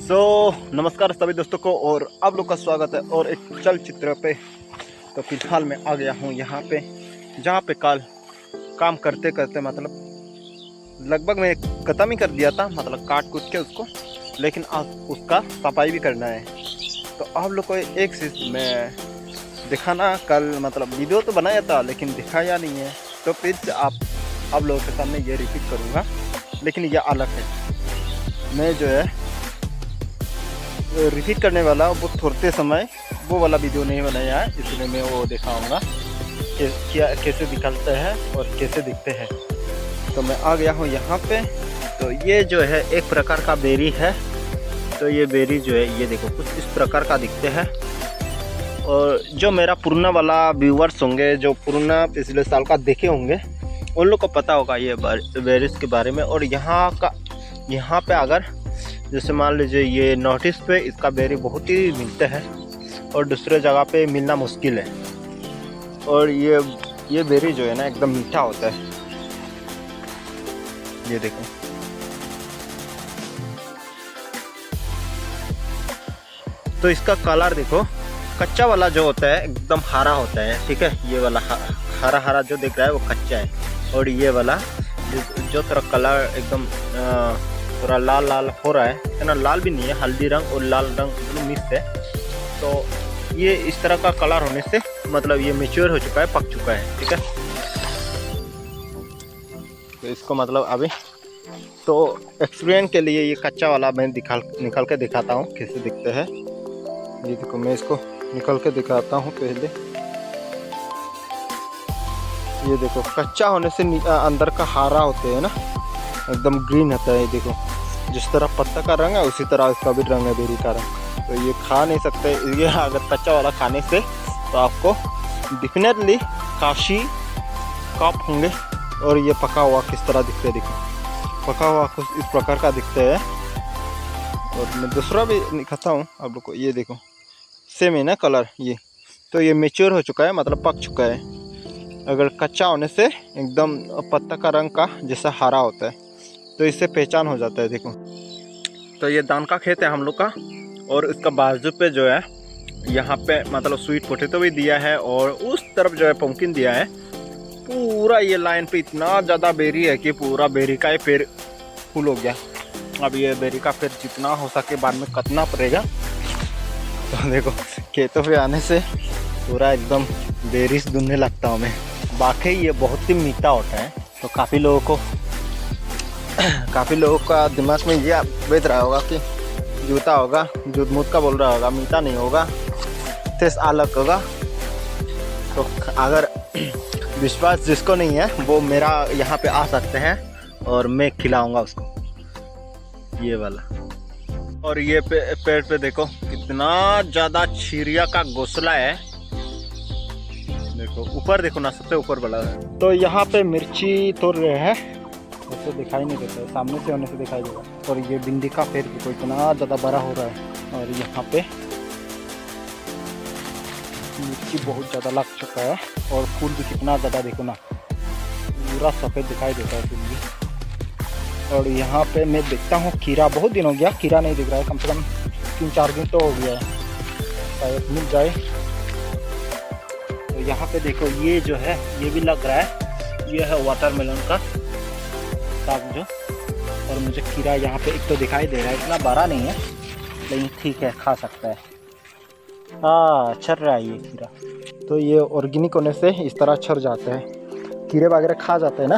नमस्कार सभी दोस्तों को और आप लोग का स्वागत है और एक चलचित्र पे। तो फिलहाल मैं आ गया हूँ यहाँ पे जहाँ पे कल काम करते करते मतलब लगभग मैं ख़त्म ही कर दिया था, मतलब काट कूट के उसको, लेकिन आज उसका सफाई भी करना है। तो आप लोग को एक चीज़ मैं दिखाना, कल मतलब वीडियो तो बनाया था लेकिन दिखाया नहीं है, तो फिर से आप लोगों के सामने ये रिपीट करूँगा, लेकिन ये अलग है। मैं जो है रिपीट करने वाला वो थोड़ते समय वो वाला वीडियो नहीं बनाया है, इसलिए मैं वो दिखाऊंगा कि क्या कैसे दिखते हैं और कैसे दिखते हैं। तो मैं आ गया हूँ यहाँ पे। तो ये जो है एक प्रकार का बेरी है। तो ये बेरी जो है ये देखो कुछ इस प्रकार का दिखते हैं। और जो मेरा पुराना वाला व्यूवर्स होंगे, जो पुराना पिछले साल का देखे होंगे, उन लोग को पता होगा ये बेरीज के बारे में। और यहाँ पे अगर जैसे मान लीजिए ये नॉर्थ ईस्ट पे इसका बेरी बहुत ही मिलते हैं और दूसरे जगह पे मिलना मुश्किल है। और ये बेरी जो है ना एकदम मीठा होता है। ये देखो, तो इसका कलर देखो, कच्चा वाला जो होता है एकदम हरा होता है, ठीक है। ये वाला हरा हरा जो दिख रहा है वो कच्चा है। और ये वाला जो तरह कलर एकदम थोड़ा लाल लाल हो रहा है ना, लाल भी नहीं है, हल्दी रंग और लाल रंग दोनों मिक्स है। तो ये इस तरह का कलर होने से मतलब ये मैच्योर हो चुका है, पक चुका है, ठीक है। तो इसको मतलब अभी तो एक्सपीरियंस के लिए ये कच्चा वाला मैं निकाल के दिखाता हूँ कैसे दिखते हैं। ये देखो, मैं इसको निकाल के दिखाता हूँ पहले। ये देखो, कच्चा होने से अंदर का हरा होते हैं ना, एकदम ग्रीन होता है। ये देखो, जिस तरह पत्ता का रंग है उसी तरह इसका भी रंग है, बेरी का रंग। तो ये खा नहीं सकते ये, अगर कच्चा वाला खाने से तो आपको डेफिनेटली काशी कफ होंगे। और ये पका हुआ किस तरह दिखते है, देखो पका हुआ कुछ इस प्रकार का दिखते है। और मैं दूसरा भी दिखाता हूँ आप लोग को। ये देखो, सेम है ना कलर ये। तो ये मेच्योर हो चुका है, मतलब पक चुका है। अगर कच्चा होने से एकदम पत्ता का रंग का जैसा हरा होता है, तो इससे पहचान हो जाता है। देखो, तो ये धान का खेत है हम लोग का। और इसका बाजू पे जो है यहाँ पे मतलब स्वीट पोटैटो भी दिया है, और उस तरफ जो है पम्पकिन दिया है। पूरा ये लाइन पे इतना ज़्यादा बेरी है कि पूरा बेरी का ही पेड़ फुल हो गया। अब ये बेरी का पेड़ जितना हो सके बाद में कटना पड़ेगा। तो देखो, खेतों पे आने से पूरा एकदम बेरीज ढूंढने लगता हूँ मैं। बाकी ये बहुत ही मीठा होता है। तो काफ़ी लोगों का दिमाग में ये बैठ रहा होगा कि जूता होगा, जूत का बोल रहा होगा, मीठा नहीं होगा, टेस्ट अलग होगा। तो अगर विश्वास जिसको नहीं है वो मेरा यहाँ पे आ सकते हैं और मैं खिलाऊंगा उसको ये वाला। और ये पेड़ पे देखो कितना ज़्यादा चिड़िया का घोंसला है। देखो ऊपर देखो ना, सबसे ऊपर वाला है। तो यहाँ पे मिर्ची तोड़ रहे हैं, उससे दिखाई नहीं देता है, सामने से होने से दिखाई देगा। और ये भिंडी का पेड़ देखो इतना ज़्यादा बड़ा हो रहा है। और यहाँ पे मिर्ची बहुत ज़्यादा लग चुका है। और फूल भी कितना ज़्यादा देखो ना, पूरा सफ़ेद दिखाई देता है फूल भी। और यहाँ पे मैं देखता हूँ खीरा, बहुत दिन हो गया खीरा नहीं दिख रहा है, कम से कम 3-4 दिन तो हो गया है, शायद मिल जाए। तो यहाँ पे देखो ये जो है ये भी लग रहा है, ये है वाटरमेलन का साग जो। और मुझे खीरा यहाँ पे एक तो दिखाई दे रहा है, इतना बड़ा नहीं है लेकिन ठीक है, खा सकता है। हाँ, छर रहा है ये खीरा। तो ये ऑर्गेनिक होने से इस तरह छर जाता है, कीड़े वगैरह खा जाते हैं ना,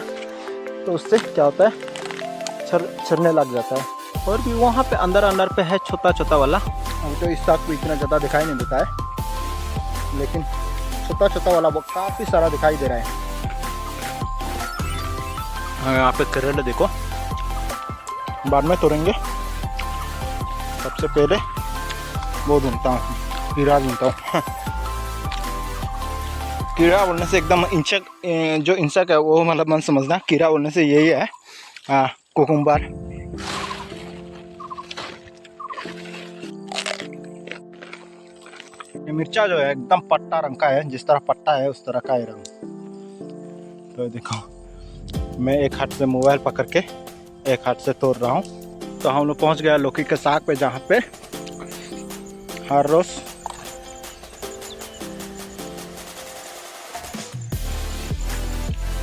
तो उससे क्या होता है छरने लग जाता है। और भी वहाँ पे अंदर पे है छोटा छोटा वाला। अभी तो इस साग को इतना ज़्यादा दिखाई नहीं देता है, लेकिन छोटा छोटा वाला वो काफ़ी सारा दिखाई दे रहा है। यहाँ पे करेले देखो, बाद में तोड़ेंगे। सबसे पहले वो ढूंढता हूँ, कीड़ा ढूंढता हूँ। कीड़ा बोलने से एकदम जो इंसेक्ट है वो मतलब मन समझना, कीड़ा बोलने से यही है कुकुम्बर। ये मिर्चा जो है एकदम पट्टा रंग का है, जिस तरह पट्टा है उस तरह का है रंग। तो देखो, मैं एक हाथ से मोबाइल पकड़ के एक हाथ से तोड़ रहा हूँ। तो हम लोग पहुंच गया लौकी के साग पे, जहाँ पे हर रोज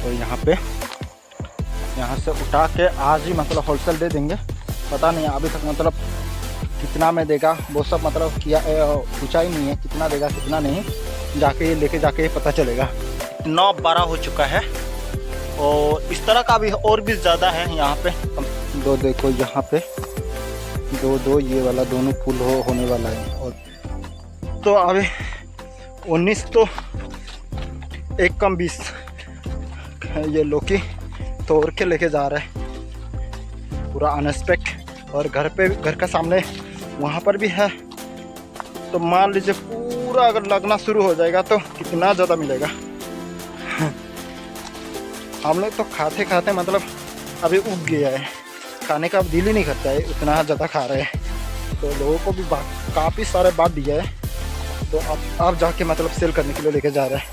तो यहाँ से उठा के आज ही मतलब होलसेल दे देंगे। पता नहीं अभी तक मतलब कितना में देगा वो सब मतलब किया पूछा ही नहीं है, कितना देगा कितना नहीं, जाके लेके जाके पता चलेगा। 9:12 हो चुका है और इस तरह का भी और भी ज़्यादा है यहाँ पे। दो देखो यहाँ पे दो ये वाला दोनों फुल होने वाला है। और तो अभी 19 तो 1 कम 20 ये लौकी तोड़ के लेके जा रहा है पूरा अनएक्सपेक्ट। और घर का सामने वहाँ पर भी है, तो मान लीजिए पूरा अगर लगना शुरू हो जाएगा तो कितना ज़्यादा मिलेगा। हम लोग तो खाते खाते मतलब अभी उग गया है, खाने का अब दिल ही नहीं करता है, उतना ज़्यादा खा रहे हैं। तो लोगों को भी काफ़ी सारे बांट दिया है, तो अब जाके मतलब सेल करने के लिए लेके जा रहा है।